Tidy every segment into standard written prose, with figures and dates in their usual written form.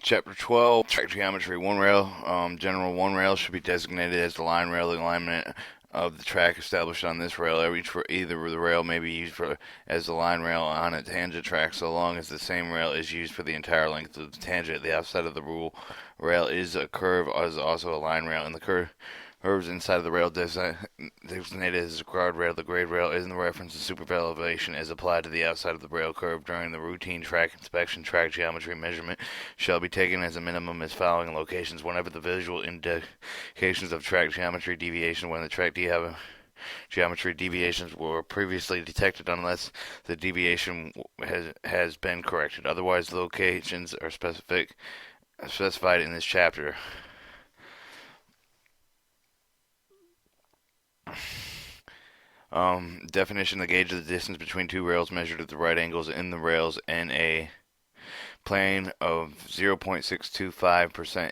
Chapter 12, Track Geometry. One rail, general one rail should be designated as the line rail. The alignment of the track established on this rail, either the rail may be used as the line rail on a tangent track, so long as the same rail is used for the entire length of the tangent. The outside of the rule rail is a curve, is also a line rail, and the curves inside of the rail designated as a guard rail. The grade rail is in the reference to superficial elevation as applied to the outside of the rail curve during the routine track inspection. Track geometry measurement shall be taken as a minimum as following locations whenever the visual indications of track geometry deviation when the track geometry deviations were previously detected unless the deviation has been corrected. Otherwise, the locations are specified in this chapter. Definition: the gauge of the distance between two rails measured at the right angles in the rails and a plane of 0.625%,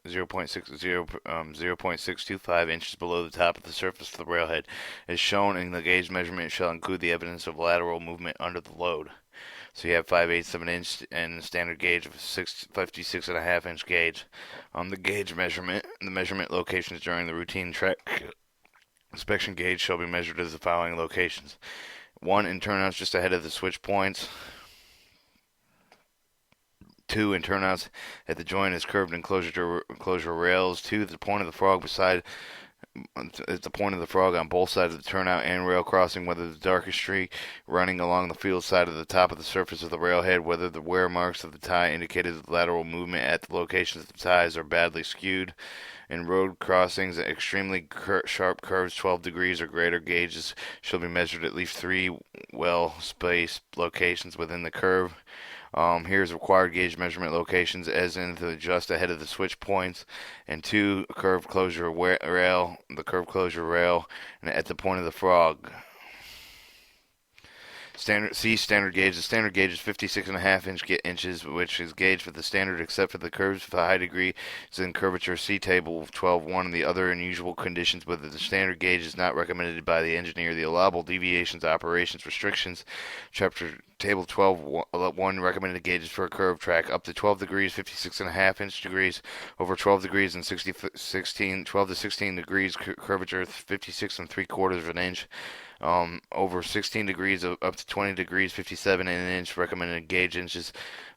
0.625 inches below the top of the surface of the railhead, as shown in the gauge measurement, shall include the evidence of lateral movement under the load. So you have 5/8 of an inch and standard gauge of 56.5 inch gauge. The gauge measurement, the measurement locations during the routine track inspection gauge shall be measured as the following locations. 1. In turnouts just ahead of the switch points. 2. In turnouts at the joint as curved enclosure rails. 2. At the point of the frog on both sides of the turnout and rail crossing, whether the darkest streak running along the field side of the top of the surface of the railhead, whether the wear marks of the tie indicated the lateral movement at the locations of the ties are badly skewed. In road crossings, extremely sharp curves 12 degrees or greater gauges shall be measured at least 3 well-spaced locations within the curve. Here's required gauge measurement locations as in just ahead of the switch points, and 2 curved closure rail, the curved closure rail, and at the point of the frog. Standard gauge. The standard gauge is 56.5 inches, which is gauge for the standard except for the curves for the high degree is in curvature. See table 12.1 and the other unusual conditions. Whether the standard gauge is not recommended by the engineer, the allowable deviations, operations, restrictions. Table 12.1 recommended gauges for a curved track up to 12 degrees, 56.5 degrees, over 12 degrees and 12 to 16 degrees curvature, 56.75 inch. Over 16 degrees up to 20 degrees, 57 inch recommended gauge inches.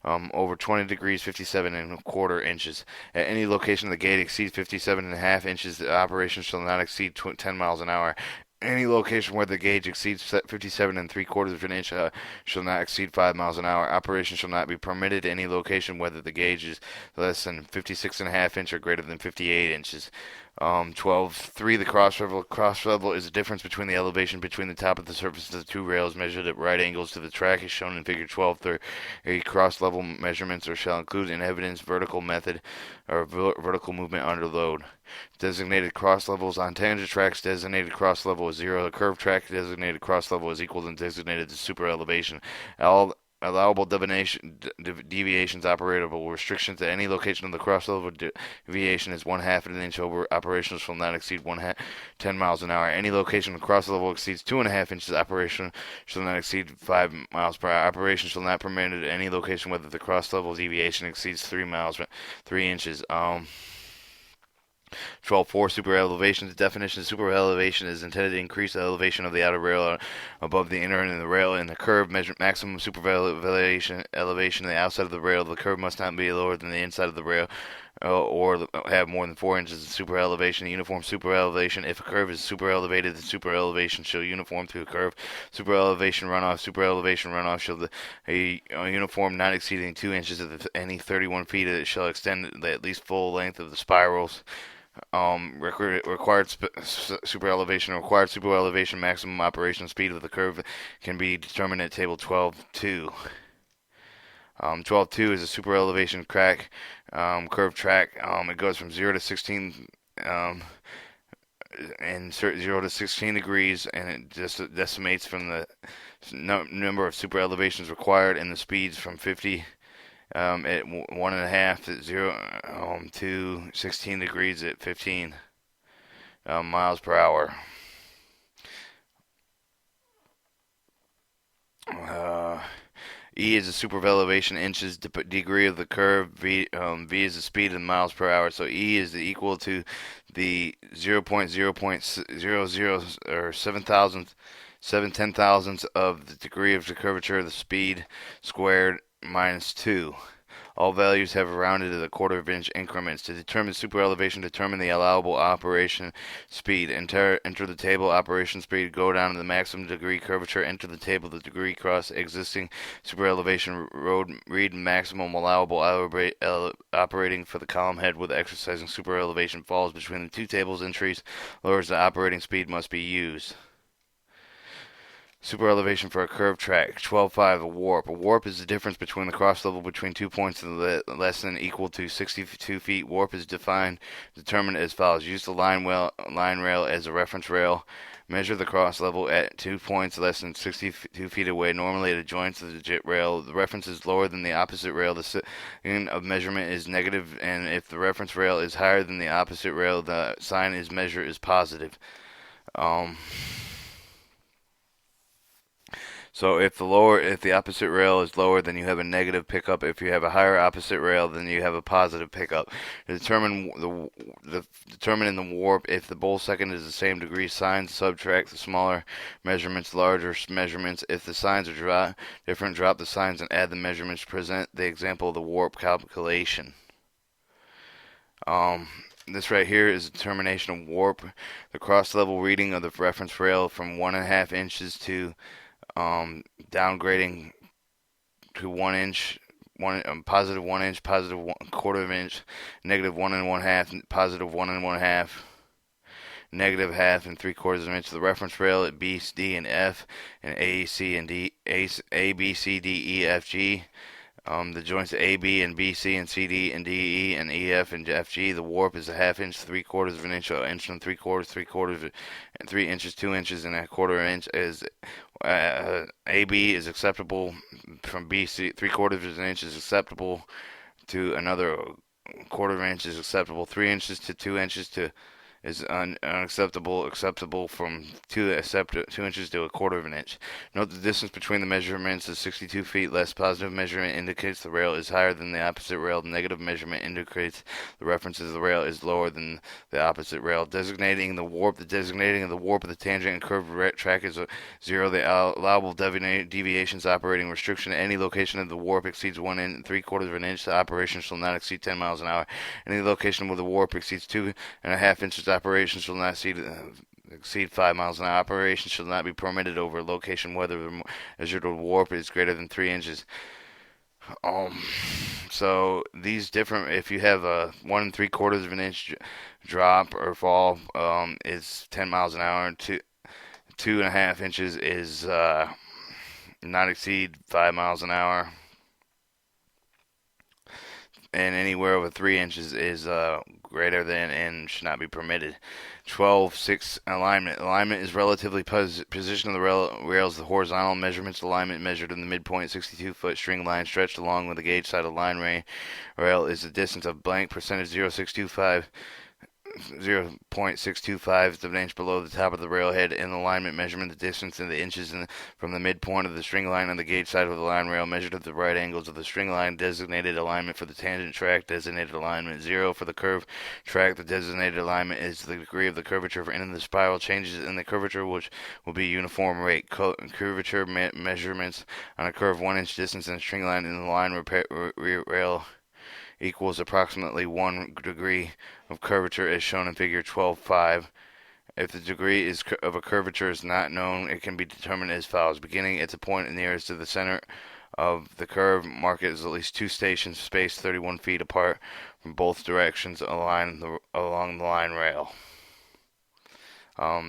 Over 20 degrees, 57.25 inches. At any location the gauge exceeds 57.5 inches, the operation shall not exceed 10 miles an hour. Any location where the gauge exceeds 57.75 inch shall not exceed 5 miles an hour. Operation shall not be permitted. Any location whether the gauge is less than 56.5 inch or greater than 58 inches. 12.3. The cross level. Cross level is the difference between the elevation between the top of the surface of the two rails measured at right angles to the track, as shown in Figure 12. Cross level measurements shall include in evidence vertical method or vertical movement under load. Designated cross levels on tangent tracks. Designated cross level is 0. A curved track designated cross level is equal to designated to super elevation. All allowable deviations, operable restrictions at any location of the cross level deviation is 1/2 an inch over. Operations shall not exceed 10 miles an hour. Any location of the cross level exceeds 2.5 inches. Operation shall not exceed 5 miles per hour. Operation shall not permit at any location whether the cross level deviation exceeds 3 inches. 12.4. Super elevation. The definition of super elevation is intended to increase the elevation of the outer rail above the inner end of the rail. In the curve, measure maximum super elevation of the outside of the rail. The curve must not be lower than the inside of the rail or have more than 4 inches of super elevation. Uniform super elevation. If a curve is super elevated, the super elevation shall uniform to a curve. Super elevation runoff. Super elevation runoff shall a uniform not exceeding 2 inches of any 31 feet. It shall extend at least full length of the spirals. Required super elevation maximum operation speed of the curve can be determined at table 12.2. 12.2 is a super elevation curved track. It goes from 0 to 16 and 0 to 16 degrees, and it just decimates from the number of super elevations required and the speeds from 50 at 1.5 at 0 to 16 degrees at 15 miles per hour. E is the super elevation inches degree of the curve. V is the speed in miles per hour. So E is equal to the 0.000 or 7 thousandths of the degree of the curvature of the speed squared minus 2. All values have rounded to the quarter of inch increments. To determine super elevation, determine the allowable operation speed. Enter the table operation speed, go down to the maximum degree curvature, enter the table the degree cross existing super elevation road, read maximum allowable operating for the column head with exercising super elevation falls between the two tables entries, lowers the operating speed must be used. Super elevation for a curved track. 12.5, a warp. A warp is the difference between the cross level between 2 points less than or equal to 62 feet. Warp is determined as follows. Use the line rail as a reference rail. Measure the cross level at 2 points less than 62 feet away, normally at a joint of the JIT rail. The reference is lower than the opposite rail. The sign of measurement is negative, and if the reference rail is higher than the opposite rail, the sign is measure is positive. Um, So if the opposite rail is lower, then you have a negative pickup. If you have a higher opposite rail, then you have a positive pickup. To determine in the warp if the bowl second is the same degree signs, subtract the smaller measurements, larger measurements. If the signs are different, drop the signs and add the measurements. Present the example of the warp calculation. This right here is a determination of warp. The cross level reading of the reference rail from 1.5 inches to downgrading to 1 inch, positive 1 inch, positive quarter of an inch, negative 1 1/2, positive 1 1/2, negative half and 3/4 of an inch. The reference rail at B, D, and F, and A, C, and D, A, B, C, D, E, F, G. The joints A, B, and B, C, and C, D, and D, E, and E, F, and F, G. The warp is a 1/2 inch, 3/4 of an inch, an inch and 3/4, 3/4, and 3 inches, 2 inches, and a quarter inch. Is AB is acceptable from BC. 3/4 of an inch is acceptable to another quarter of an inch is acceptable. 3 inches to 2 inches to is unacceptable. Acceptable from 2 inches to a quarter of an inch. Note the distance between the measurements is 62 feet. Less positive measurement indicates the rail is higher than the opposite rail. The negative measurement indicates the reference to the rail is lower than the opposite rail. Designating the warp. The designating of the warp of the tangent and curved track is 0. The allowable deviations operating restriction. Any location of the warp exceeds 1 and 3/4 of an inch. The operation shall not exceed 10 miles an hour. Any location where the warp exceeds 2.5 inches. Operations shall not exceed 5 miles an hour. Operations shall not be permitted over a location whether the measured warp is greater than 3 inches. So these different, if you have a 1 3/4 of an inch drop or fall, is 10 miles an hour. And 2.5 inches is not exceed 5 miles an hour. And anywhere over 3 inches is greater than and should not be permitted. 12.6 alignment. Alignment is relatively position of the rails. The horizontal measurements alignment measured in the midpoint 62-foot string line stretched along with the gauge side of line rail is the distance of blank percentage 0.625 of an inch below the top of the railhead. In alignment measurement, the distance in the inches from the midpoint of the string line on the gauge side of the line rail measured at the right angles of the string line. Designated alignment for the tangent track. Designated alignment 0 for the curve track. The designated alignment is the degree of the curvature for the spiral. Changes in the curvature which will be uniform rate. Curvature measurements on a curve 1 inch distance in a string line in the line rail equals approximately 1 degree of curvature as shown in figure 12.5. If the degree of a curvature is not known, it can be determined as follows. Beginning at the point nearest to the center of the curve, mark it as at least 2 stations spaced 31 feet apart from both directions along the line rail.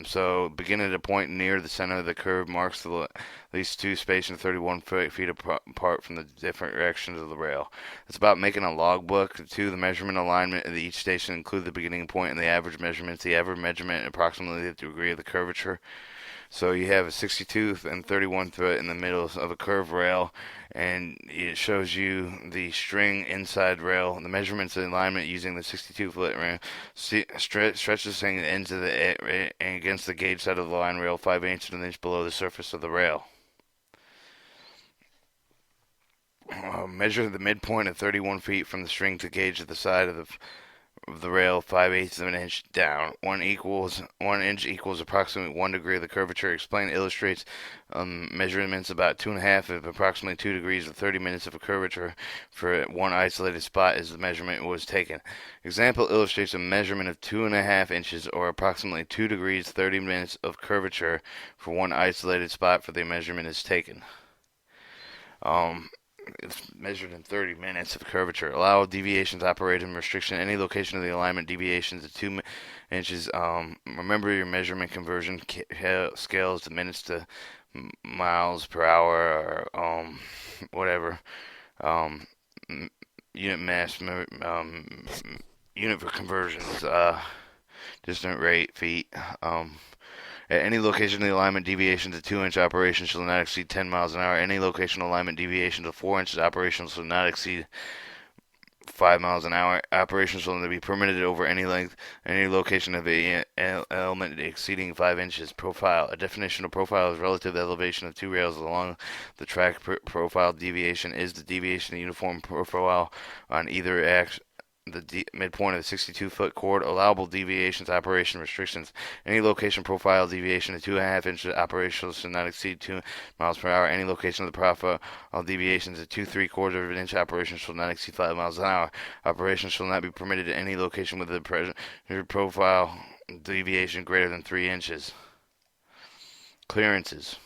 So begin at a point near the center of the curve, marks at least 2 spaces 31 feet apart from the different directions of the rail. It's about making a logbook. 2. The measurement alignment of each station include the beginning point and the average measurements. The average measurement approximately the degree of the curvature. So you have a 62 and 31 foot in the middle of a curved rail, and it shows you the string inside rail, the measurements and alignment using the 62-foot rail. Stretch the string ends of the against the gauge side of the line rail 5 inches to an inch below the surface of the rail. Measure the midpoint of 31 feet from the string to gauge the side of the rail 5/8 of an inch down. 1 inch equals approximately 1 degree of the curvature. Explain illustrates measurements about 2.5 of approximately 2 degrees of 30 minutes of a curvature for one isolated spot as the measurement was taken. Example illustrates a measurement of 2.5 inches or approximately 2 degrees 30 minutes of curvature for one isolated spot for the measurement is taken. It's measured in 30 minutes of curvature. Allow deviations, operation restriction, any location of the alignment deviations of 2 inches. Remember your measurement conversion scales to minutes to miles per hour or whatever. Um, unit mass, unit for conversions, distant rate, feet. At any location, the alignment deviation to 2-inch operation shall not exceed 10 miles an hour. Any location alignment deviation to 4 inches operation shall not exceed 5 miles an hour. Operation shall be permitted over any length, any location of a element exceeding 5 inches. Profile. A definition of profile is relative elevation of two rails along the track. Profile deviation is the deviation of uniform profile on either axis. The midpoint of the 62-foot chord. Allowable deviations, operation restrictions. Any location profile deviation of 2.5 inches operation should not exceed 2 miles per hour. Any location of the profile deviations of 2.75 of an inch operation shall not exceed 5 miles an hour. Operation shall not be permitted at any location with the pressure profile deviation greater than 3 inches. Clearances.